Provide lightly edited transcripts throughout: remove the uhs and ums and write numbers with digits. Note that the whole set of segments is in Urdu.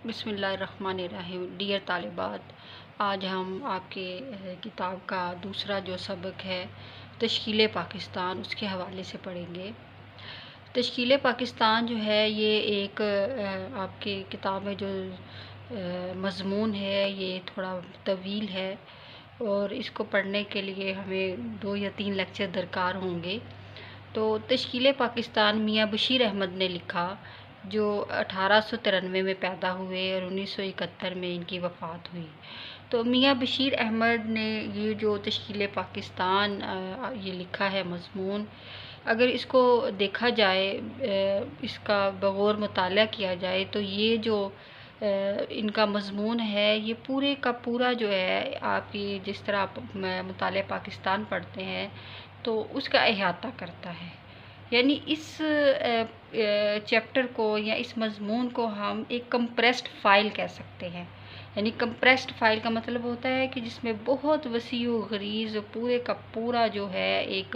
بسم اللہ الرحمن الرحیم۔ ڈیئر طالبات، آج ہم آپ کے کتاب کا دوسرا جو سبق ہے تشکیل پاکستان، اس کے حوالے سے پڑھیں گے۔ تشکیل پاکستان جو ہے یہ ایک آپ کی کتاب میں جو مضمون ہے یہ تھوڑا طویل ہے اور اس کو پڑھنے کے لیے ہمیں 2 یا 3 لیکچر درکار ہوں گے۔ تو تشکیل پاکستان میاں بشیر احمد نے لکھا، جو 1893 میں پیدا ہوئے اور 1971 میں ان کی وفات ہوئی۔ تو میاں بشیر احمد نے یہ جو تشکیل پاکستان یہ لکھا ہے مضمون، اگر اس کو دیکھا جائے، اس کا بغور مطالعہ کیا جائے تو یہ جو ان کا مضمون ہے یہ پورے کا پورا جو ہے آپ کی جس طرح آپ مطالعہ پاکستان پڑھتے ہیں تو اس کا احاطہ کرتا ہے۔ یعنی اس چیپٹر کو یا اس مضمون کو ہم ایک کمپریسڈ فائل کہہ سکتے ہیں۔ یعنی کمپریسڈ فائل کا مطلب ہوتا ہے کہ جس میں بہت وسیع و غریض پورے کا پورا جو ہے ایک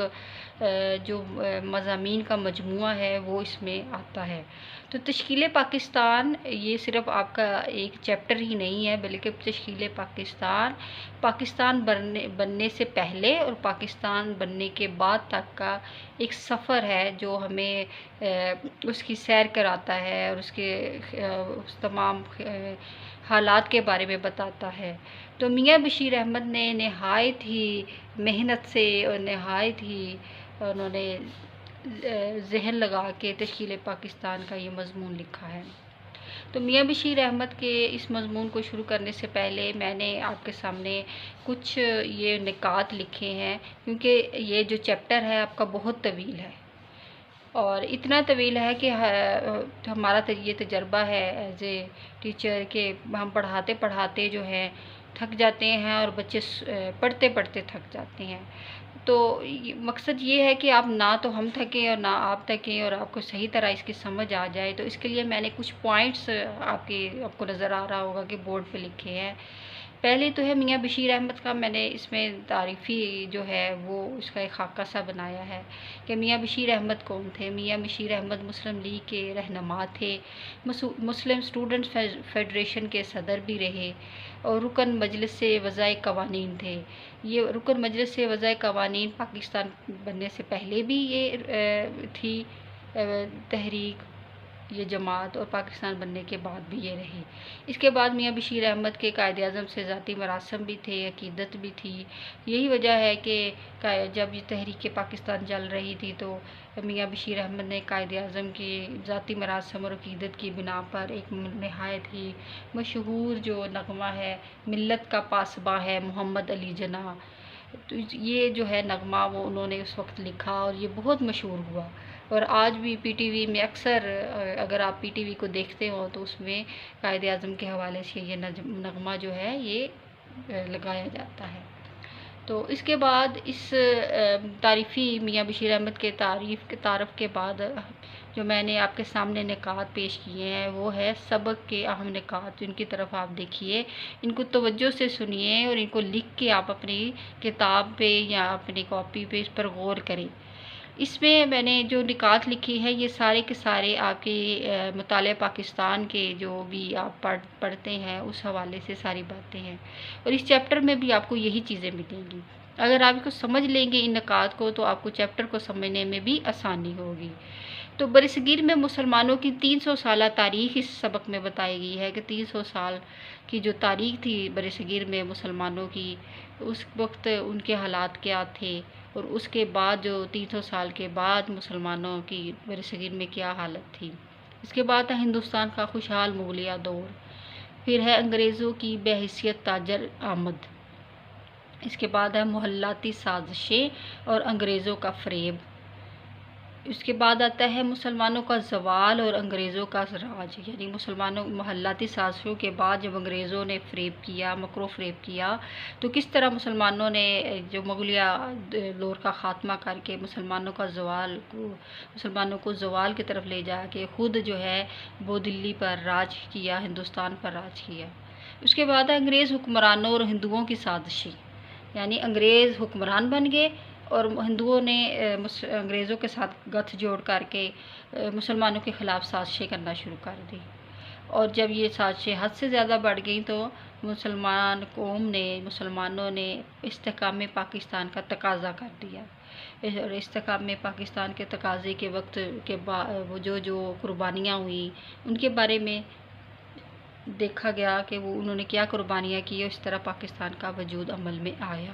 جو مضامین کا مجموعہ ہے وہ اس میں آتا ہے۔ تو تشکیل پاکستان یہ صرف آپ کا ایک چیپٹر ہی نہیں ہے، بلکہ تشکیل پاکستان بننے سے پہلے اور پاکستان بننے کے بعد تک کا ایک سفر ہے جو ہمیں اس کی سیر کراتا ہے اور اس کے تمام حالات کے بارے میں بتاتا ہے۔ تو میاں بشیر احمد نے نہایت ہی محنت سے اور نہایت ہی انہوں نے ذہن لگا کے تشکیل پاکستان کا یہ مضمون لکھا ہے۔ تو میاں بشیر احمد کے اس مضمون کو شروع کرنے سے پہلے میں نے آپ کے سامنے کچھ یہ نکات لکھے ہیں، کیونکہ یہ جو چیپٹر ہے آپ کا بہت طویل ہے اور اتنا طویل ہے کہ ہمارا یہ تجربہ ہے ایز اے ٹیچر کہ ہم پڑھاتے پڑھاتے جو ہے تھک جاتے ہیں اور بچے پڑھتے پڑھتے تھک جاتے ہیں۔ تو مقصد یہ ہے کہ آپ نہ تو ہم تھکیں اور نہ آپ تھکیں اور آپ کو صحیح طرح اس کی سمجھ آ جائے۔ تو اس کے لیے میں نے کچھ پوائنٹس آپ کو نظر آ رہا ہوگا کہ بورڈ پہ لکھے ہیں۔ پہلے تو ہے میاں بشیر احمد کا، میں نے اس میں تعریفی جو ہے وہ اس کا ایک خاکہ سا بنایا ہے کہ میاں بشیر احمد کون تھے۔ میاں بشیر احمد مسلم لیگ کے رہنما تھے، مسلم اسٹوڈنٹس فیڈریشن کے صدر بھی رہے اور رکن مجلس وضع قوانین تھے۔ یہ رکن مجلس وضع قوانین پاکستان بننے سے پہلے بھی یہ تھی تحریک، یہ جماعت، اور پاکستان بننے کے بعد بھی یہ رہی۔ اس کے بعد میاں بشیر احمد کے قائد اعظم سے ذاتی مراسم بھی تھے، عقیدت بھی تھی۔ یہی وجہ ہے کہ جب یہ تحریک پاکستان چل رہی تھی تو میاں بشیر احمد نے قائد اعظم کی ذاتی مراسم اور عقیدت کی بنا پر ایک نہایت ہی مشہور جو نغمہ ہے، ملت کا پاسباں ہے محمد علی جناح، تو یہ جو ہے نغمہ وہ انہوں نے اس وقت لکھا اور یہ بہت مشہور ہوا۔ اور آج بھی پی ٹی وی میں اکثر اگر آپ پی ٹی وی کو دیکھتے ہو تو اس میں قائد اعظم کے حوالے سے یہ نغمہ جو ہے یہ لگایا جاتا ہے۔ تو اس کے بعد اس تعریفی میاں بشیر احمد کے تعارف کے بعد جو میں نے آپ کے سامنے نکات پیش کیے ہیں وہ ہے سبق کے اہم نکات، ان کی طرف آپ دیکھیے، ان کو توجہ سے سنیے اور ان کو لکھ کے آپ اپنی کتاب پہ یا اپنی کاپی پہ اس پر غور کریں۔ اس میں نے جو نکات لکھی ہیں یہ سارے کے سارے آپ کے مطالعہ پاکستان کے جو بھی آپ پڑھتے ہیں اس حوالے سے ساری باتیں ہیں، اور اس چیپٹر میں بھی آپ کو یہی چیزیں ملیں گی۔ اگر آپ اس کو سمجھ لیں گے ان نکات کو تو آپ کو چیپٹر کو سمجھنے میں بھی آسانی ہوگی۔ تو برصغیر میں مسلمانوں کی 300 سالہ تاریخ اس سبق میں بتائی گئی ہے کہ 300 سال کی جو تاریخ تھی برصغیر میں مسلمانوں کی، اس وقت ان کے حالات کیا تھے اور اس کے بعد جو 300 سال کے بعد مسلمانوں کی برصغیر میں کیا حالت تھی۔ اس کے بعد ہے ہندوستان کا خوشحال مغلیہ دور، پھر ہے انگریزوں کی بحیثیت تاجر آمد، اس کے بعد ہے محلاتی سازشیں اور انگریزوں کا فریب، اس کے بعد آتا ہے مسلمانوں کا زوال اور انگریزوں کا راج، یعنی مسلمانوں محلاتی سازشوں کے بعد جب انگریزوں نے فریب کیا، مکر و فریب کیا، تو کس طرح مسلمانوں نے جو مغلیہ دور کا خاتمہ کر کے مسلمانوں کو زوال کی طرف لے جا کے خود جو ہے وہ دلی پر راج کیا، ہندوستان پر راج کیا۔ اس کے بعد انگریز حکمرانوں اور ہندوؤں کی سازشیں، یعنی انگریز حکمران بن گئے اور ہندوؤں نے انگریزوں کے ساتھ گٹھ جوڑ کر کے مسلمانوں کے خلاف سازشیں کرنا شروع کر دی۔ اور جب یہ سازشیں حد سے زیادہ بڑھ گئیں تو مسلمانوں نے استحکام پاکستان کا تقاضا کر دیا، اور استحکام پاکستان کے تقاضے کے وقت کے بعد وہ جو قربانیاں ہوئیں ان کے بارے میں دیکھا گیا کہ وہ انہوں نے کیا قربانیاں کی اور اس طرح پاکستان کا وجود عمل میں آیا۔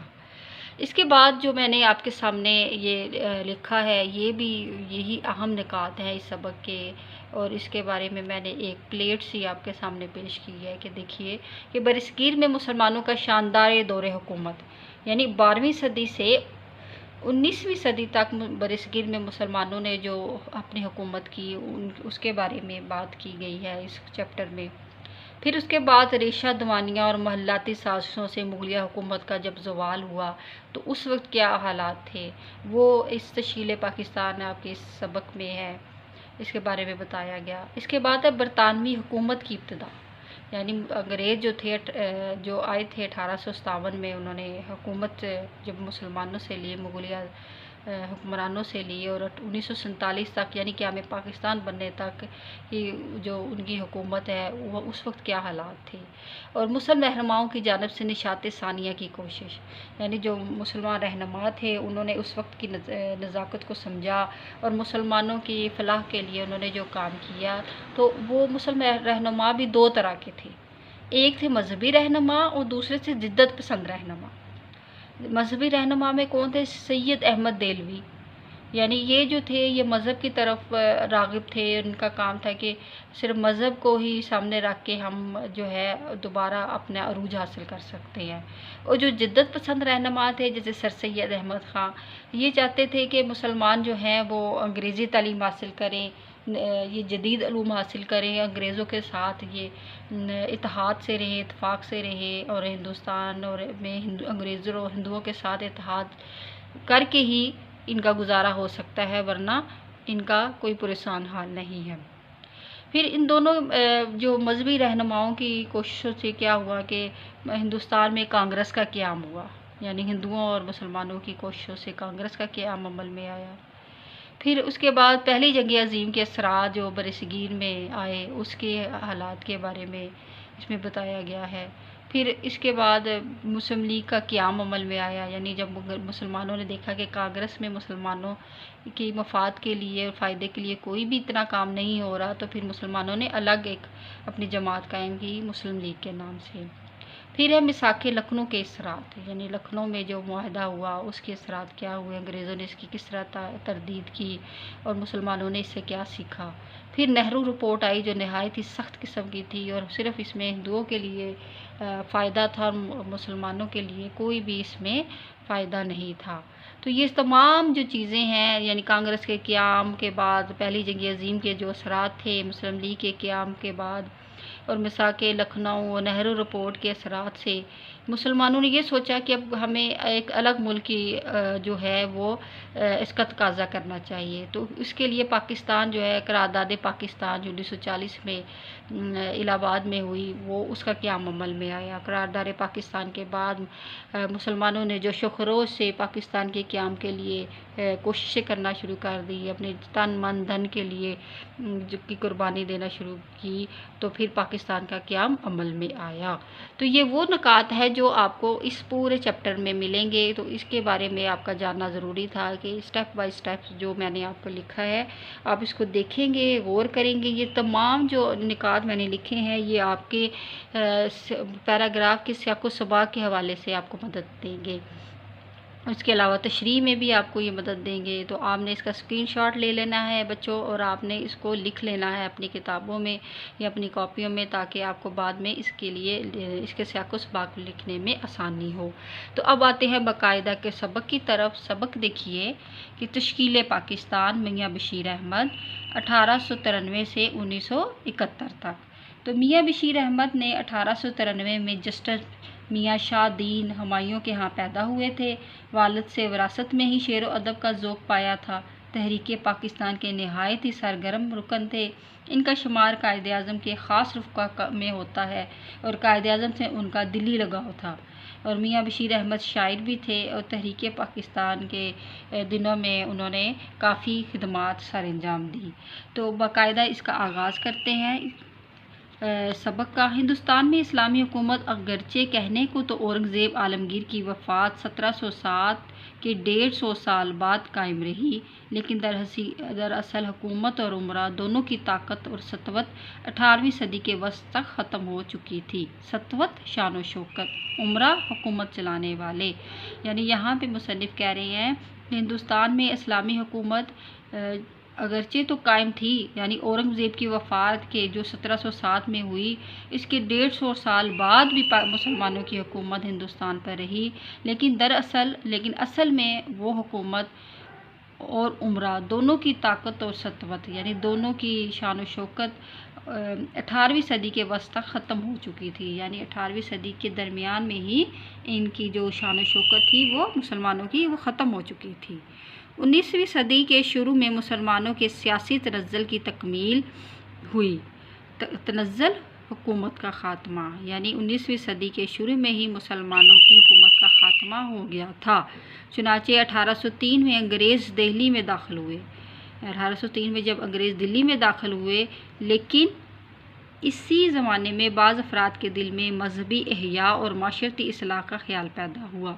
اس کے بعد جو میں نے آپ کے سامنے یہ لکھا ہے یہ بھی یہی اہم نکات ہیں اس سبق کے، اور اس کے بارے میں میں نے ایک پلیٹ سی آپ کے سامنے پیش کی ہے کہ دیکھیے کہ برصغیر میں مسلمانوں کا شاندار دور حکومت، یعنی 12ویں صدی سے 19ویں صدی تک برصغیر میں مسلمانوں نے جو اپنی حکومت کی اس کے بارے میں بات کی گئی ہے اس چیپٹر میں۔ پھر اس کے بعد ریشہ دوانیاں اور محلاتی سازشوں سے مغلیہ حکومت کا جب زوال ہوا تو اس وقت کیا حالات تھے وہ اس تشکیل پاکستان آپ کے اس سبق میں ہے، اس کے بارے میں بتایا گیا۔ اس کے بعد ہے برطانوی حکومت کی ابتدا، یعنی انگریز جو آئے تھے 1857 میں، انہوں نے حکومت جب مسلمانوں سے لی، مغلیہ حکمرانوں سے لی، اور 1947 تک یعنی قیام پاکستان بننے تک جو ان کی حکومت ہے وہ اس وقت کیا حالات تھے، اور مسلم رہنماؤں کی جانب سے نشاط ثانیہ کی کوشش، یعنی جو مسلمان رہنما تھے انہوں نے اس وقت کی نزاکت کو سمجھا اور مسلمانوں کی فلاح کے لیے انہوں نے جو کام کیا۔ تو وہ مسلم رہنما بھی دو طرح کے تھے، ایک تھے مذہبی رہنما اور دوسرے تھے جدت پسند رہنما۔ مذہبی رہنما میں کون تھے؟ سید احمد دہلوی، یعنی یہ جو تھے یہ مذہب کی طرف راغب تھے، ان کا کام تھا کہ صرف مذہب کو ہی سامنے رکھ کے ہم جو ہے دوبارہ اپنا عروج حاصل کر سکتے ہیں۔ اور جو جدت پسند رہنما تھے جیسے سر سید احمد خان، یہ چاہتے تھے کہ مسلمان جو ہیں وہ انگریزی تعلیم حاصل کریں، یہ جدید علوم حاصل کریں، انگریزوں کے ساتھ یہ اتحاد سے رہیں، اتفاق سے رہیں، اور ہندوستان اور میں انگریزوں اور ہندوؤں کے ساتھ اتحاد کر کے ہی ان کا گزارا ہو سکتا ہے، ورنہ ان کا کوئی پریشان حال نہیں ہے۔ پھر ان دونوں جو مذہبی رہنماؤں کی کوششوں سے کیا ہوا کہ ہندوستان میں کانگریس کا قیام ہوا، یعنی ہندوؤں اور مسلمانوں کی کوششوں سے کانگریس کا قیام عمل میں آیا۔ پھر اس کے بعد پہلی جنگ عظیم کے اثرات جو برصغیر میں آئے اس کے حالات کے بارے میں اس میں بتایا گیا ہے۔ پھر اس کے بعد مسلم لیگ کا قیام عمل میں آیا، یعنی جب مسلمانوں نے دیکھا کہ کانگریس میں مسلمانوں کی مفاد کے لیے اور فائدے کے لیے کوئی بھی اتنا کام نہیں ہو رہا، تو پھر مسلمانوں نے الگ ایک اپنی جماعت قائم کی مسلم لیگ کے نام سے۔ پھر ہے میثاق لکھنؤ کے اثرات، یعنی لکھنؤ میں جو معاہدہ ہوا اس کے اثرات کیا ہوئے، انگریزوں نے اس کی کس طرح تردید کی اور مسلمانوں نے اس سے کیا سیکھا۔ پھر نہرو رپورٹ آئی جو نہایت ہی سخت قسم کی تھی اور صرف اس میں ہندوؤں کے لیے فائدہ تھا اور مسلمانوں کے لیے کوئی بھی اس میں فائدہ نہیں تھا۔ تو یہ تمام جو چیزیں ہیں، یعنی کانگریس کے قیام کے بعد پہلی جنگ عظیم کے جو اثرات تھے، مسلم لیگ کے قیام کے بعد، اور میثاق لکھنؤ اور نہرو رپورٹ کے اثرات سے مسلمانوں نے یہ سوچا کہ اب ہمیں ایک الگ ملک کی جو ہے وہ اس کا تقاضا کرنا چاہیے۔ تو اس کے لیے پاکستان جو ہے قرارداد پاکستان جو 1940 میں الہ آباد میں ہوئی وہ اس کا قیام عمل میں آیا۔ قرارداد پاکستان کے بعد مسلمانوں نے جو شخروش سے پاکستان کے قیام کے لیے کوششیں کرنا شروع کر دی، اپنے تن من دھن کے لیے جو کی قربانی دینا شروع کی، تو پھر پاکستان کا قیام عمل میں آیا۔ تو یہ وہ نکات ہے جو آپ کو اس پورے چیپٹر میں ملیں گے، تو اس کے بارے میں آپ کا جاننا ضروری تھا کہ اسٹیپ بائی اسٹیپ جو میں نے آپ کو لکھا ہے آپ اس کو دیکھیں گے، غور کریں گے۔ یہ تمام جو نکات میں نے لکھے ہیں یہ آپ کے پیراگراف کے سیاق و سباق کے حوالے سے آپ کو مدد دیں گے، اس کے علاوہ تشریح میں بھی آپ کو یہ مدد دیں گے۔ تو آپ نے اس کا اسکرین شاٹ لے لینا ہے بچوں، اور آپ نے اس کو لکھ لینا ہے اپنی کتابوں میں یا اپنی کاپیوں میں، تاکہ آپ کو بعد میں اس کے لیے اس کے سیاق و سباق لکھنے میں آسانی ہو۔ تو اب آتے ہیں باقاعدہ کے سبق کی طرف۔ سبق دیکھیے کہ تشکیل پاکستان میاں بشیر احمد 1893 سے 1971 تک۔ تو میاں بشیر احمد نے 1893 میں جسٹس میاں شاہ دین ہمایوں کے ہاں پیدا ہوئے تھے۔ والد سے وراثت میں ہی شعر و ادب کا ذوق پایا تھا۔ تحریک پاکستان کے نہایت ہی سرگرم رکن تھے۔ ان کا شمار قائد اعظم کے خاص رفقا میں ہوتا ہے اور قائد اعظم سے ان کا دلی لگاؤ تھا۔ اور میاں بشیر احمد شاعر بھی تھے اور تحریک پاکستان کے دنوں میں انہوں نے کافی خدمات سر انجام دی۔ تو باقاعدہ اس کا آغاز کرتے ہیں۔ سبق کا ہندوستان میں اسلامی حکومت اگرچہ کہنے کو تو اورنگزیب عالمگیر کی وفات 1707 کے 150 سال بعد قائم رہی، لیکن دراصل حکومت اور عمرہ دونوں کی طاقت اور سطوت 18ویں صدی کے وسط تک ختم ہو چکی تھی۔ سطوت شان و شوکت، عمرہ حکومت چلانے والے، یعنی یہاں پہ مصنف کہہ رہے ہیں کہ ہندوستان میں اسلامی حکومت اگرچہ تو قائم تھی، یعنی اورنگزیب کی وفات کے جو 1707 میں ہوئی، اس کے 150 سال بعد بھی مسلمانوں کی حکومت ہندوستان پر رہی، لیکن اصل میں وہ حکومت اور عمرہ دونوں کی طاقت اور سطوت، یعنی دونوں کی شان و شوکت 18ویں صدی کے وسط تک ختم ہو چکی تھی، یعنی 18ویں صدی کے درمیان میں ہی ان کی جو شان و شوکت تھی وہ مسلمانوں کی وہ ختم ہو چکی تھی۔ 19ویں صدی کے شروع میں مسلمانوں کے سیاسی تنزل کی تکمیل ہوئی۔ تنزل حکومت کا خاتمہ، یعنی 19ویں صدی کے شروع میں ہی مسلمانوں کی حکومت کا خاتمہ ہو گیا تھا۔ چنانچہ 1803 میں انگریز دہلی میں داخل ہوئے۔ 1803 میں جب انگریز دلی میں داخل ہوئے، لیکن اسی زمانے میں بعض افراد کے دل میں مذہبی احیاء اور معاشرتی اصلاح کا خیال پیدا ہوا۔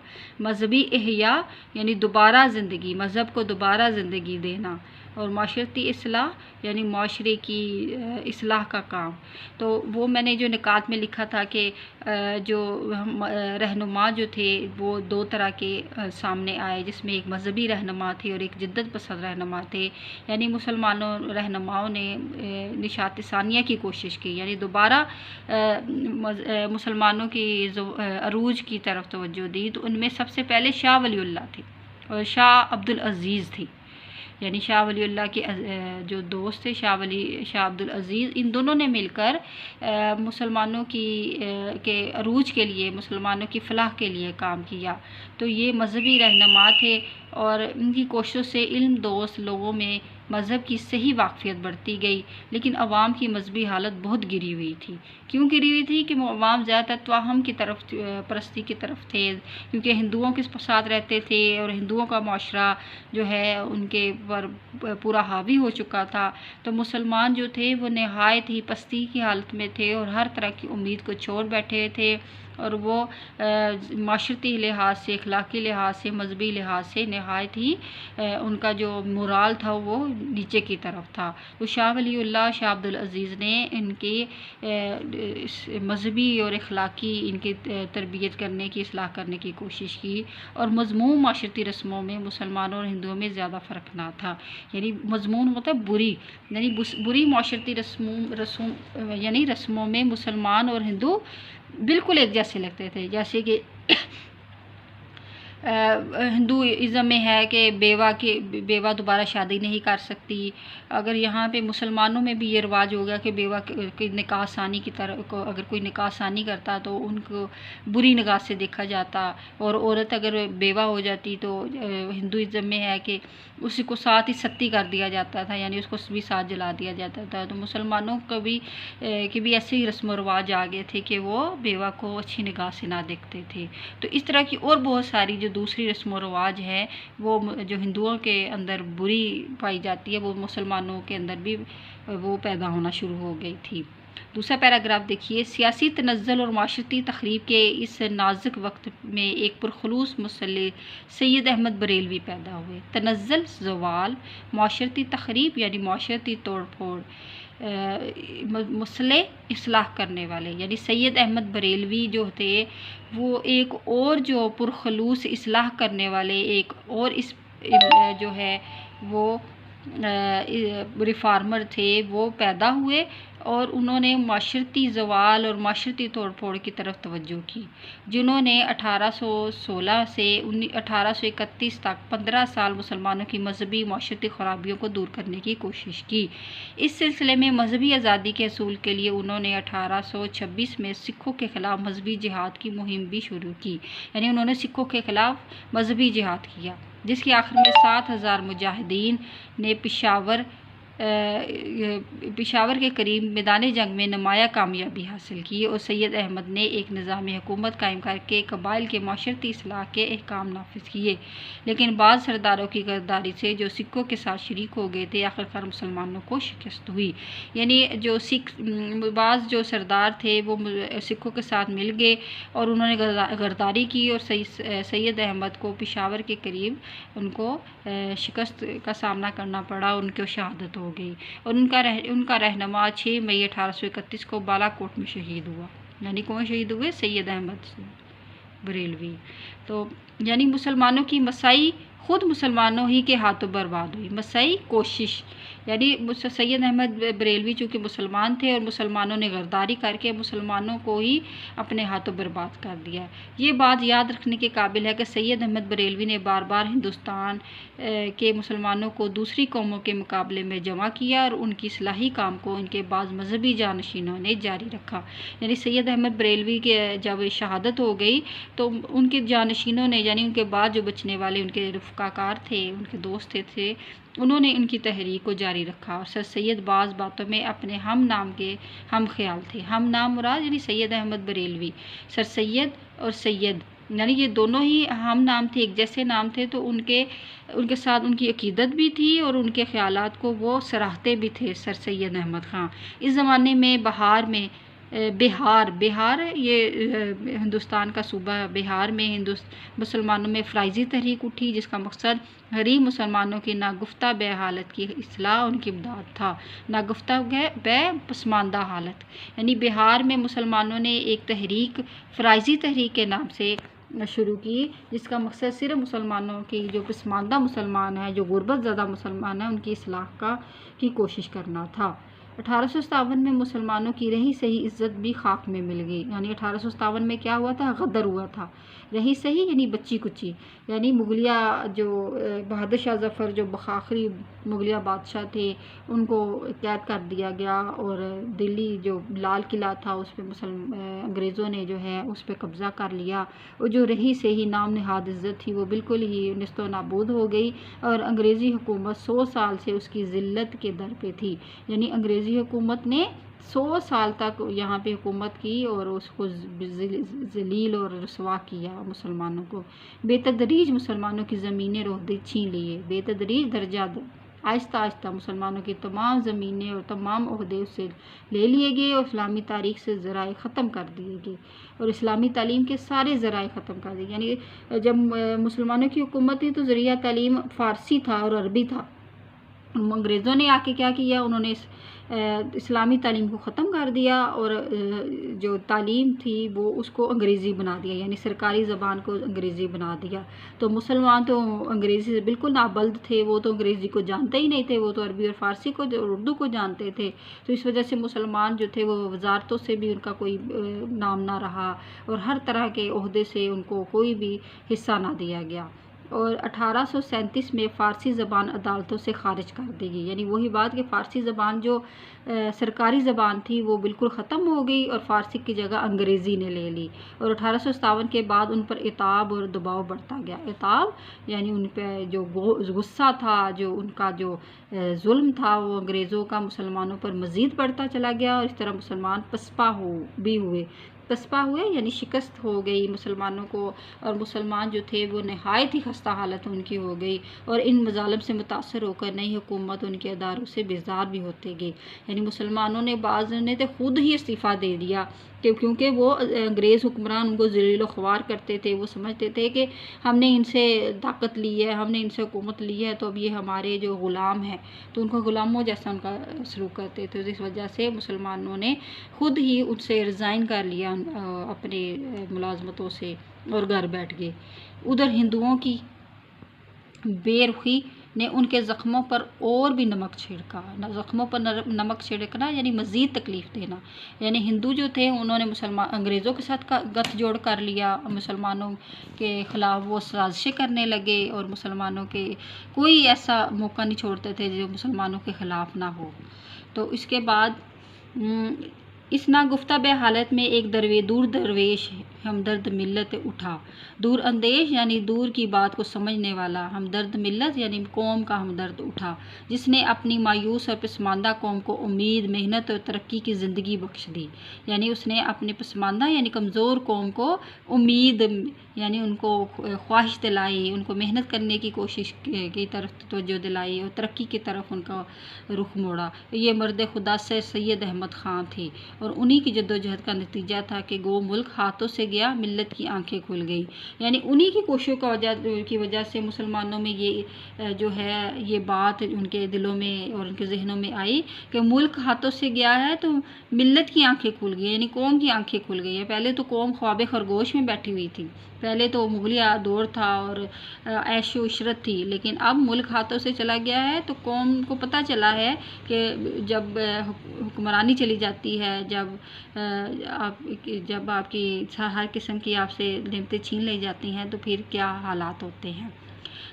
مذہبی احیاء یعنی دوبارہ زندگی، مذہب کو دوبارہ زندگی دینا، اور معاشرتی اصلاح یعنی معاشرے کی اصلاح کا کام۔ تو وہ میں نے جو نکات میں لکھا تھا کہ جو رہنما جو تھے وہ دو طرح کے سامنے آئے، جس میں ایک مذہبی رہنما تھے اور ایک جدت پسند رہنما تھے، یعنی مسلمانوں رہنماؤں نے نشاط ثانیہ کی کوشش کی، یعنی دوبارہ مسلمانوں کی عروج کی طرف توجہ دی۔ تو ان میں سب سے پہلے شاہ ولی اللہ تھے اور شاہ عبد العزیز تھی، یعنی شاہ ولی اللہ کے جو دوست تھے شاہ عبد العزیز، ان دونوں نے مل کر مسلمانوں کے عروج کے لیے، مسلمانوں کی فلاح کے لیے کام کیا۔ تو یہ مذہبی رہنما تھے اور ان کی کوششوں سے علم دوست لوگوں میں مذہب کی صحیح واقفیت بڑھتی گئی، لیکن عوام کی مذہبی حالت بہت گری ہوئی تھی۔ کیوں گری ہوئی تھی؟ کہ عوام زیادہ تر توہم کی طرف پرستی کی طرف تھے، کیونکہ ہندوؤں کے ساتھ رہتے تھے اور ہندوؤں کا معاشرہ جو ہے ان کے پر پورا حاوی ہو چکا تھا۔ تو مسلمان جو تھے وہ نہایت ہی پستی کی حالت میں تھے اور ہر طرح کی امید کو چھوڑ بیٹھے تھے، اور وہ معاشرتی لحاظ سے، اخلاقی لحاظ سے، مذہبی لحاظ سے نہایت ہی ان کا جو مورال تھا وہ نیچے کی طرف تھا۔ تو شاہ ولی اللہ، شاہ عبد العزیز نے ان کی مذہبی اور اخلاقی ان کی تربیت کرنے کی، اصلاح کرنے کی کوشش کی، اور مضمون معاشرتی رسموں میں مسلمانوں اور ہندوؤں میں زیادہ فرق نہ تھا، یعنی مضمون ہوتا ہے بری، یعنی بری معاشرتی رسموں میں مسلمان اور ہندو بالکل ایک جیسے لگتے تھے، جیسے کہ ہندوازم میں ہے کہ بیوہ دوبارہ شادی نہیں کر سکتی۔ اگر یہاں پہ مسلمانوں میں بھی یہ رواج ہو گیا کہ بیوہ کی نکاح ثانی کی طرح اگر کوئی نکاح ثانی کرتا تو ان کو بری نگاہ سے دیکھا جاتا، اور عورت اگر بیوہ ہو جاتی تو ہندوازم میں ہے کہ اسی کو ساتھ ہی ستی کر دیا جاتا تھا، یعنی اس کو بھی ساتھ جلا دیا جاتا تھا۔ تو مسلمانوں کو بھی ایسے ہی رسم و رواج آ گئے تھے کہ وہ بیوہ کو اچھی نگاہ سے نہ دیکھتے تھے۔ تو اس طرح کی اور بہت ساری جو دوسری رسم و رواج ہے وہ جو ہندوؤں کے اندر بری پائی جاتی ہے، وہ مسلمانوں کے اندر بھی وہ پیدا ہونا شروع ہو گئی تھی۔ دوسرا پیراگراف دیکھیے، سیاسی تنزل اور معاشرتی تخریب کے اس نازک وقت میں ایک پرخلوص مصلح سید احمد بریلوی پیدا ہوئے۔ تنزل زوال، معاشرتی تخریب یعنی معاشرتی توڑ پھوڑ، مصلح اصلاح کرنے والے، یعنی سید احمد بریلوی جو تھے وہ ایک اور جو پرخلوص اصلاح کرنے والے ایک اور اس جو ہے وہ ریفارمر تھے، وہ پیدا ہوئے، اور انہوں نے معاشرتی زوال اور معاشرتی توڑ پھوڑ کی طرف توجہ کی، جنہوں نے 1816 سے 1831 تک 15 سال مسلمانوں کی مذہبی معاشرتی خرابیوں کو دور کرنے کی کوشش کی۔ اس سلسلے میں مذہبی آزادی کے حصول کے لیے انہوں نے 1826 میں سکھوں کے خلاف مذہبی جہاد کی مہم بھی شروع کی، یعنی انہوں نے سکھوں کے خلاف مذہبی جہاد کیا، جس کی آخر میں 7000 مجاہدین نے پشاور پشاور کے قریب میدان جنگ میں نمایاں کامیابی حاصل کی اور سید احمد نے ایک نظام حکومت قائم کر کے قبائل کے معاشرتی اصلاح کے احکام نافذ کیے، لیکن بعض سرداروں کی غداری سے جو سکھوں کے ساتھ شریک ہو گئے تھے آخرکار مسلمانوں کو شکست ہوئی۔ یعنی جو بعض جو سردار تھے وہ سکھوں کے ساتھ مل گئے اور انہوں نے غداری کی اور سید احمد کو پشاور کے قریب ان کو شکست کا سامنا کرنا پڑا، ان کو شہادت ہو گئی اور ان کا رہنما 6 مئی 1831 کو بالا کوٹ میں شہید ہوا۔ یعنی کون شہید ہوئے؟ سید احمد بریلوی۔ تو یعنی مسلمانوں کی مساعی خود مسلمانوں ہی کے ہاتھوں برباد ہوئی، مساعی کوشش، یعنی سید احمد بریلوی چونکہ مسلمان تھے اور مسلمانوں نے غداری کر کے مسلمانوں کو ہی اپنے ہاتھوں برباد کر دیا۔ یہ بات یاد رکھنے کے قابل ہے کہ سید احمد بریلوی نے بار بار ہندوستان کے مسلمانوں کو دوسری قوموں کے مقابلے میں جمع کیا اور ان کی اصلاحی کام کو ان کے بعض مذہبی جانشینوں نے جاری رکھا۔ یعنی سید احمد بریلوی کے جب شہادت ہو گئی تو ان کے جانشینوں نے، یعنی ان کے بعد جو بچنے والے ان کے رفقا کار تھے، ان کے دوست تھے، انہوں نے ان کی تحریک کو جاری رکھا اور سر سید بعض باتوں میں اپنے ہم نام کے ہم خیال تھے۔ ہم نام مراد یعنی سید احمد بریلوی، سر سید اور سید، یعنی یہ دونوں ہی ہم نام تھے، ایک جیسے نام تھے، تو ان کے ساتھ ان کی عقیدت بھی تھی اور ان کے خیالات کو وہ سراہتے بھی تھے سر سید احمد خان۔ اس زمانے میں بہار یہ ہندوستان کا صوبہ بہار میں مسلمانوں میں فرائضی تحریک اٹھی، جس کا مقصد غریب مسلمانوں کی ناگفتہ بے حالت کی اصلاح، ان کی امداد تھا۔ ناگفتہ بے پسماندہ حالت، یعنی بہار میں مسلمانوں نے ایک تحریک فرائضی تحریک کے نام سے شروع کی، جس کا مقصد صرف مسلمانوں کی جو پسماندہ مسلمان ہیں، جو غربت زدہ مسلمان ہیں، ان کی اصلاح کی کوشش کرنا تھا۔ 1857 میں مسلمانوں کی رہی سہی عزت بھی خاک میں مل گئی۔ یعنی 1857 میں کیا ہوا تھا؟ غدر ہوا تھا۔ رہی سہی یعنی بچی کچی، یعنی مغلیہ جو بہادر شاہ ظفر جو آخری مغلیہ بادشاہ تھے ان کو قید کر دیا گیا اور دلی جو لال قلعہ تھا اس پہ انگریزوں نے جو ہے اس پہ قبضہ کر لیا، اور جو رہی سہی نام نہاد عزت تھی وہ بالکل ہی نیست و نابود ہو گئی، اور انگریزی حکومت 100 سال سے اس کی ذلت کے در پہ تھی۔ یعنی انگریزی حکومت نے 100 سال تک یہاں پہ حکومت کی اور اس کو ذلیل اور رسوا کیا مسلمانوں کو۔ بے تدریج مسلمانوں کی زمینیں اور عہدے چھین لیے، بے تدریج درجہ آہستہ آہستہ مسلمانوں کی تمام زمینیں اور تمام عہدے اس سے لے لیے گئے اور اسلامی تاریخ سے ذرائع ختم کر دیے گئے اور اسلامی تعلیم کے سارے ذرائع ختم کر دیے۔ یعنی جب مسلمانوں کی حکومت تھی تو ذریعہ تعلیم فارسی تھا اور عربی تھا۔ انگریزوں نے آ کے کیا کیا؟ انہوں نے اسلامی تعلیم کو ختم کر دیا اور جو تعلیم تھی وہ اس کو انگریزی بنا دیا، یعنی سرکاری زبان کو انگریزی بنا دیا۔ تو مسلمان تو انگریزی سے بالکل نابلد تھے، وہ تو انگریزی کو جانتے ہی نہیں تھے، وہ تو عربی اور فارسی کو اور اردو کو جانتے تھے۔ تو اس وجہ سے مسلمان جو تھے وہ وزارتوں سے بھی ان کا کوئی نام نہ رہا اور ہر طرح کے عہدے سے ان کو کوئی بھی حصہ نہ دیا گیا۔ اور 1837 میں فارسی زبان عدالتوں سے خارج کر دی گئی، یعنی وہی بات کہ فارسی زبان جو سرکاری زبان تھی وہ بالکل ختم ہو گئی اور فارسی کی جگہ انگریزی نے لے لی، اور 1857 کے بعد ان پر عتاب اور دباؤ بڑھتا گیا۔ عتاب یعنی ان پہ جو غصہ تھا، جو ان کا جو ظلم تھا وہ انگریزوں کا مسلمانوں پر مزید بڑھتا چلا گیا، اور اس طرح مسلمان پسپا ہوئے، یعنی شکست ہو گئی مسلمانوں کو، اور مسلمان جو تھے وہ نہایت ہی خستہ حالت ان کی ہو گئی، اور ان مظالم سے متاثر ہو کر نئی حکومت ان کے اداروں سے بیزار بھی ہوتے گئے۔ یعنی مسلمانوں نے بعض نے تو خود ہی استعفیٰ دے دیا کیونکہ وہ انگریز حکمران ان کو ذلیل و خوار کرتے تھے، وہ سمجھتے تھے کہ ہم نے ان سے طاقت لی ہے، ہم نے ان سے حکومت لی ہے، تو اب یہ ہمارے جو غلام ہیں، تو ان کو غلاموں جیسا ان کا سلوک کرتے تھے۔ اس وجہ سے مسلمانوں نے خود ہی ان سے ریزائن کر لیا اپنے ملازمتوں سے اور گھر بیٹھ گئے۔ ادھر ہندوؤں کی بے رخی نے ان کے زخموں پر اور بھی نمک چھڑکا۔ زخموں پر نمک چھڑکنا یعنی مزید تکلیف دینا، یعنی ہندو جو تھے انہوں نے انگریزوں کے ساتھ گٹھ جوڑ کر لیا، مسلمانوں کے خلاف وہ سازشیں کرنے لگے اور مسلمانوں کے کوئی ایسا موقع نہیں چھوڑتے تھے جو مسلمانوں کے خلاف نہ ہو۔ تو اس کے بعد اس ناگفتہ بے حالت میں ایک دور درویش ہمدرد ملت اٹھا۔ دور اندیش یعنی دور کی بات کو سمجھنے والا، ہمدرد ملت یعنی قوم کا ہمدرد اٹھا، جس نے اپنی مایوس اور پسماندہ قوم کو امید، محنت اور ترقی کی زندگی بخش دی۔ یعنی اس نے اپنے پسماندہ یعنی کمزور قوم کو امید یعنی ان کو خواہش دلائی، ان کو محنت کرنے کی کوشش کی طرف توجہ دلائی اور ترقی کی طرف ان کا رخ موڑا۔ یہ مرد خدا سر سید احمد خان تھے اور انہی کی جدوجہد کا نتیجہ تھا کہ گو ملک ہاتھوں سے گیا، ملت کی آنکھیں کھل گئی۔ یعنی انہی کی کوششوں کی وجہ سے مسلمانوں میں یہ جو ہے یہ بات ان کے دلوں میں اور ان کے ذہنوں میں آئی کہ ملک ہاتھوں سے گیا ہے تو ملت کی آنکھیں کھل گئی، یعنی قوم کی آنکھیں کھل گئی ہیں۔ پہلے تو قوم خواب خرگوش میں بیٹھی ہوئی تھی، پہلے تو مغلیہ دور تھا اور عیش و عشرت تھی، لیکن اب ملک ہاتھوں سے چلا گیا ہے تو قوم کو پتہ چلا ہے کہ جب حکمرانی چلی جاتی ہے، جب آپ کی ہر قسم کی آپ سے نعمتیں چھین لی جاتی ہیں تو پھر کیا حالات ہوتے ہیں۔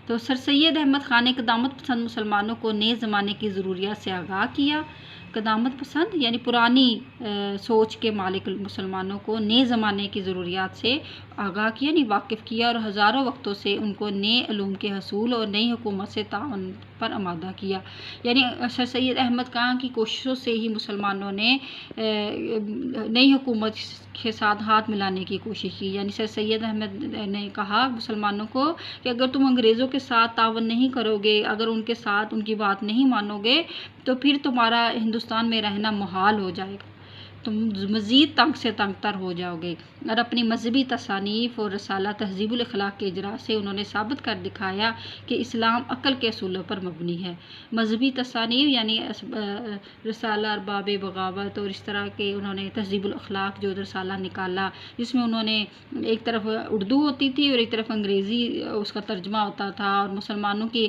تو سر سید احمد خان نے قدامت پسند مسلمانوں کو نئے زمانے کی ضروریات سے آگاہ کیا۔ قدامت پسند یعنی پرانی سوچ کے مالک مسلمانوں کو نئے زمانے کی ضروریات سے آگاہ کیا، یعنی واقف کیا اور ہزاروں وقتوں سے ان کو نئے علوم کے حصول اور نئی حکومت سے تعاون پر آمادہ کیا۔ یعنی سر سید احمد خان کی کوششوں سے ہی مسلمانوں نے نئی حکومت کے ساتھ ہاتھ ملانے کی کوشش کی۔ یعنی سر سید احمد نے کہا مسلمانوں کو کہ اگر تم انگریزوں کے ساتھ تعاون نہیں کرو گے، اگر ان کے ساتھ ان کی بات نہیں مانو گے تو پھر تمہارا ہندوستان میں رہنا محال ہو جائے گا، تم مزید تنگ سے تنگ تر ہو جاؤ گے۔ اور اپنی مذہبی تصانیف اور رسالہ تہذیب الاخلاق کے اجرا سے انہوں نے ثابت کر دکھایا کہ اسلام عقل کے اصولوں پر مبنی ہے۔ مذہبی تصانیف یعنی رسالہ ارباب بغاوت اور اس طرح کے انہوں نے تہذیب الاخلاق جو رسالہ نکالا، جس میں انہوں نے ایک طرف اردو ہوتی تھی اور ایک طرف انگریزی اس کا ترجمہ ہوتا تھا، اور مسلمانوں کے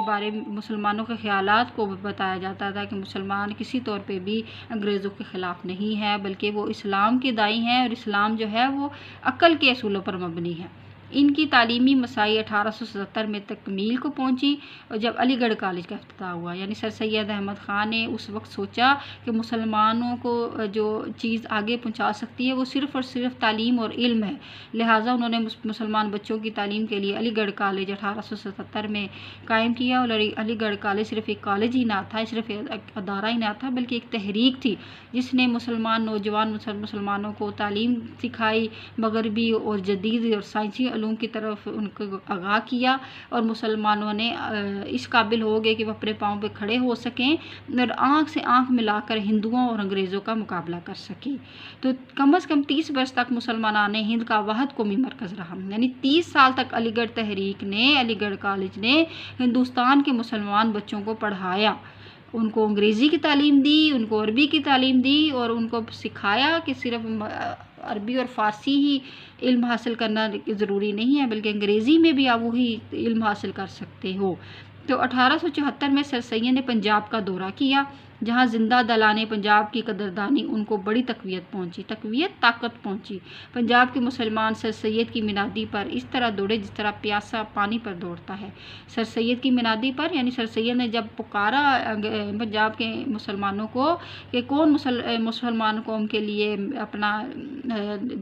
بارے میں مسلمانوں کے خیالات کو بتایا جاتا تھا کہ مسلمان کسی طور پہ بھی انگریزوں کے خلاف نہیں ہے، بلکہ وہ اسلام کے داعی ہیں اور اسلام جو ہے وہ عقل کے اصولوں پر مبنی ہے۔ ان کی تعلیمی مساعی 1877 میں تکمیل کو پہنچی اور جب علی گڑھ کالج کا افتتاح ہوا۔ یعنی سر سید احمد خان نے اس وقت سوچا کہ مسلمانوں کو جو چیز آگے پہنچا سکتی ہے وہ صرف اور صرف تعلیم اور علم ہے، لہٰذا انہوں نے مسلمان بچوں کی تعلیم کے لیے علی گڑھ کالج 1877 میں قائم کیا۔ اور علی گڑھ کالج صرف ایک کالج ہی نہ تھا، صرف ایک ادارہ ہی نہ تھا، بلکہ ایک تحریک تھی جس نے نوجوان مسلمانوں کو تعلیم سکھائی، مغربی اور جدید اور سائنسی علوم کی طرف ان کو آگاہ کیا، اور مسلمانوں نے اس قابل ہو گئے کہ وہ اپنے پاؤں پہ کھڑے ہو سکیں اور آنکھ سے آنکھ ملا کر ہندوؤں اور انگریزوں کا مقابلہ کر سکیں۔ تو کم از کم 30 برس تک مسلمانان ہند کا واحد قومی مرکز رہا، یعنی 30 سال تک علی گڑھ تحریک نے، علی گڑھ کالج نے ہندوستان کے مسلمان بچوں کو پڑھایا، ان کو انگریزی کی تعلیم دی، ان کو عربی کی تعلیم دی اور ان کو سکھایا کہ صرف عربی اور فارسی ہی علم حاصل کرنا ضروری نہیں ہے، بلکہ انگریزی میں بھی آپ وہی علم حاصل کر سکتے ہو۔ تو 1874 میں سر سید نے پنجاب کا دورہ کیا، جہاں زندہ دلانے پنجاب کی قدردانی ان کو بڑی طاقت پہنچی۔ پنجاب کے مسلمان سر سید کی منادی پر اس طرح دوڑے جس طرح پیاسا پانی پر دوڑتا ہے۔ سر سید کی منادی پر یعنی سر سید نے جب پکارا پنجاب کے مسلمانوں کو کہ کون مسلمان قوم کے لیے اپنا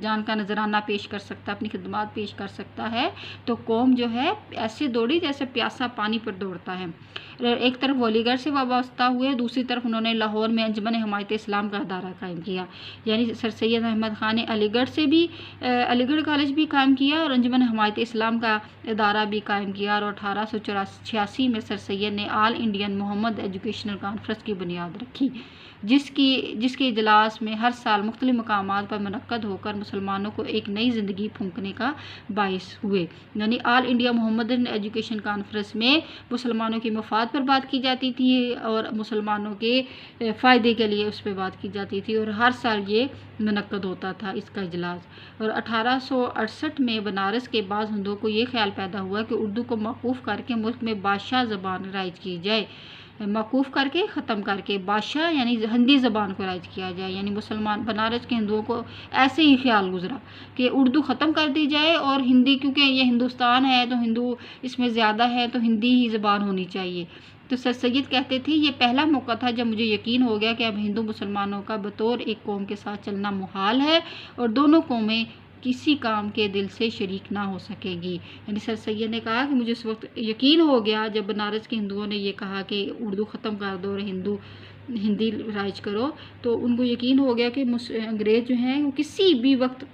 جان کا نذرانہ پیش کر سکتا، اپنی خدمات پیش کر سکتا ہے، تو قوم جو ہے ایسے دوڑی جیسے پیاسا پانی پر دوڑتا ہے۔ ایک طرف وہ علی گڑھ سے وابستہ ہوئے، دوسری طرف انہوں نے لاہور میں انجمن حمایت اسلام کا ادارہ قائم کیا۔ یعنی سر سید احمد خان نے علی گڑھ کالج بھی قائم کیا اور انجمن حمایت اسلام کا ادارہ بھی قائم کیا، اور 1886 میں سر سید نے آل انڈین محمد ایجوکیشنل کانفرنس کی بنیاد رکھی، جس کے اجلاس میں ہر سال مختلف مقامات پر منعقد ہو کر مسلمانوں کو ایک نئی زندگی پھونکنے کا باعث ہوئے۔ یعنی آل انڈیا محمدن ایجوکیشن کانفرنس میں مسلمانوں کے مفاد پر بات کی جاتی تھی اور مسلمانوں کے فائدے کے لیے اس پہ بات کی جاتی تھی، اور ہر سال یہ منعقد ہوتا تھا اس کا اجلاس۔ اور 1868 میں بنارس کے بعض ہندوؤں کو یہ خیال پیدا ہوا کہ اردو کو موقوف کر کے ملک میں بادشاہ زبان رائج کی جائے، موقوف کر کے ختم کر کے بادشاہ یعنی ہندی زبان کو رائج کیا جائے۔ یعنی مسلمان بنارس کے ہندوؤں کو ایسے ہی خیال گزرا کہ اردو ختم کر دی جائے اور ہندی، کیونکہ یہ ہندوستان ہے تو ہندو اس میں زیادہ ہے تو ہندی ہی زبان ہونی چاہیے۔ تو سر سید کہتے تھے یہ پہلا موقع تھا جب مجھے یقین ہو گیا کہ اب ہندو مسلمانوں کا بطور ایک قوم کے ساتھ چلنا محال ہے اور دونوں قومیں کسی کام کے دل سے شریک نہ ہو سکے گی۔ یعنی سر سید نے کہا کہ مجھے اس وقت یقین ہو گیا جب بنارس کے ہندوؤں نے یہ کہا کہ اردو ختم کر دو اور ہندی رائج کرو، تو ان کو یقین ہو گیا کہ انگریز جو ہیں وہ کسی بھی وقت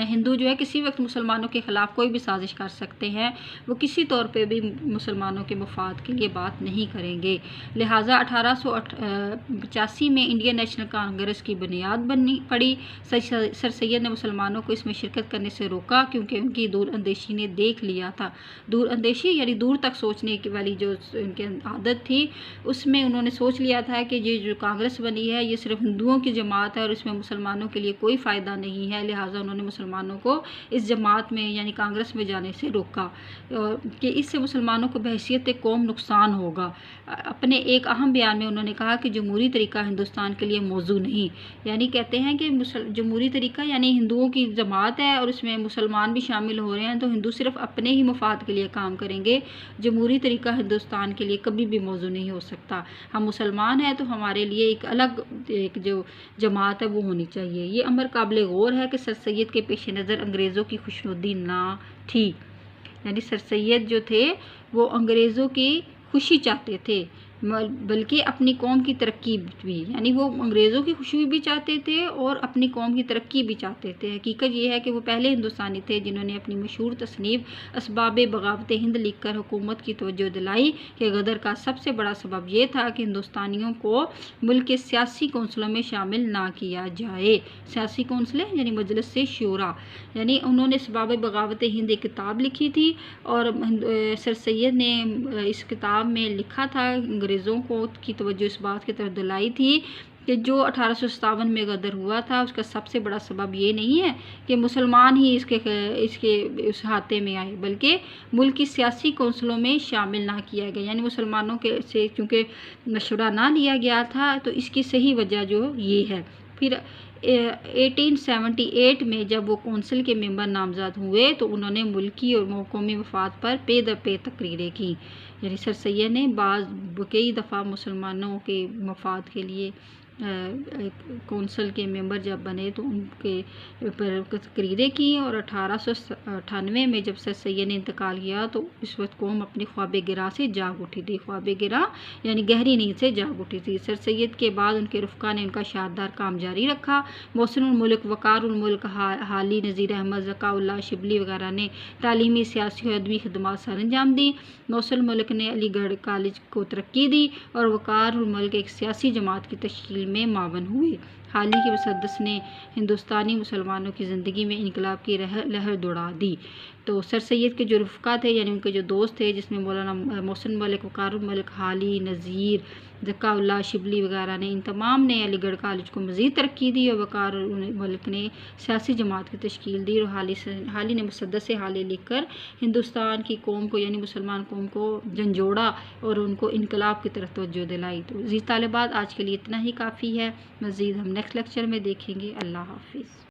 ہندو جو ہے کسی وقت مسلمانوں کے خلاف کوئی بھی سازش کر سکتے ہیں، وہ کسی طور پہ بھی مسلمانوں کے مفاد کے لیے بات نہیں کریں گے۔ لہٰذا 1885 میں انڈین نیشنل کانگریس کی بنیاد پڑی۔ سر سید نے مسلمانوں کو اس میں شرکت کرنے سے روکا کیونکہ ان کی دور اندیشی نے دیکھ لیا تھا۔ دور اندیشی یعنی دور تک سوچنے کی والی جو ان کی عادت تھی، اس میں انہوں نے سوچ لیا تھا کہ یہ جو کانگریس بنی ہے یہ صرف ہندوؤں کی جماعت ہے اور اس میں مسلمانوں کے لیے کوئی فائدہ نہیں ہے، لہٰذا انہوں نے مسلمانوں کو اس جماعت میں یعنی کانگریس میں جانے سے روکا کہ اس سے مسلمانوں کو بحیثیت قوم نقصان ہوگا۔ اپنے ایک اہم بیان میں انہوں نے کہا کہ جمہوری طریقہ ہندوستان کے لیے موزوں نہیں، یعنی کہتے ہیں کہ جمہوری طریقہ یعنی ہندوؤں کی جماعت ہے اور اس میں مسلمان بھی شامل ہو رہے ہیں، تو ہندو صرف اپنے ہی مفاد کے لیے کام کریں گے، جمہوری طریقہ ہندوستان کے لیے کبھی بھی موزوں نہیں ہو سکتا۔ ہم مسلمان ہیں تو ہمارے لیے ایک الگ ایک جو جماعت ہے وہ ہونی چاہیے۔ یہ امر قابل غور ہے کہ سر سید کے پیش نظر انگریزوں کی خوشنودی نہ تھی، یعنی سر سید جو تھے وہ انگریزوں کی خوشی چاہتے تھے بلکہ اپنی قوم کی ترقی بھی، یعنی وہ انگریزوں کی خوشی بھی چاہتے تھے اور اپنی قوم کی ترقی بھی چاہتے تھے۔ حقیقت یہ ہے کہ وہ پہلے ہندوستانی تھے جنہوں نے اپنی مشہور تصنیف اسباب بغاوت ہند لکھ کر حکومت کی توجہ دلائی کہ غدر کا سب سے بڑا سبب یہ تھا کہ ہندوستانیوں کو ملک کے سیاسی کونسلوں میں شامل نہ کیا جائے۔ سیاسی کونسلیں یعنی مجلس شورا، یعنی انہوں نے اسباب بغاوت ہند ایک کتاب لکھی تھی اور سر سید نے اس کتاب میں لکھا تھا انگریزوں کو کی توجہ اس بات کی طرف دلائی تھی کہ جو 1857 میں غدر ہوا تھا اس کا سب سے بڑا سبب یہ نہیں ہے کہ مسلمان ہی اس کے اس احاطے میں آئے، بلکہ ملک کی سیاسی کونسلوں میں شامل نہ کیا گیا، یعنی مسلمانوں کے سے چونکہ مشورہ نہ لیا گیا تھا تو اس کی صحیح وجہ جو یہ ہے۔ پھر 1878 میں جب وہ کونسل کے ممبر نامزد ہوئے تو انہوں نے ملکی اور قومی مفاد پر پے در پے تقریریں کی، یعنی سر سید نے کئی دفعہ مسلمانوں کے مفاد کے لیے کونسل کے ممبر جب بنے تو ان کے پر تقریریں کی، اور 1898 میں جب سر سید نے انتقال کیا تو اس وقت قوم اپنی خواب گرا سے جاگ اٹھی تھی۔ خواب گرا یعنی گہری نیند سے جاگ اٹھی تھی۔ سر سید کے بعد ان کے رفقا نے ان کا شاندار کام جاری رکھا۔ محسن الملک، وقار الملک، حالی نذیر احمد، ذکاء اللہ شبلی وغیرہ نے تعلیمی، سیاسی اور ادبی خدمات سر انجام دی۔ محسن الملک نے علی گڑھ کالج کو ترقی دی اور وقار الملک ایک سیاسی جماعت کی تشکیل میں معاون ہوئے۔ حالی کے مسدس نے ہندوستانی مسلمانوں کی زندگی میں انقلاب کی لہر دوڑا دی۔ تو سر سید کے جو رفقا تھے یعنی ان کے جو دوست تھے جس میں مولانا محسن ملک، وقار الملک، حالی نذیر، ذکاء اللہ شبلی وغیرہ نے، ان تمام نے علی گڑھ کالج کو مزید ترقی دی اور وقار الملک نے سیاسی جماعت کی تشکیل دی، اور حالی نے مسدس سے حالی لکھ کر ہندوستان کی قوم کو یعنی مسلمان قوم کو جھنجھوڑا اور ان کو انقلاب کی طرف توجہ دلائی۔ تو عزیز طالبات آج کے لیے اتنا ہی کافی ہے، مزید ہم نیکسٹ لیکچر میں دیکھیں گے۔ اللہ حافظ۔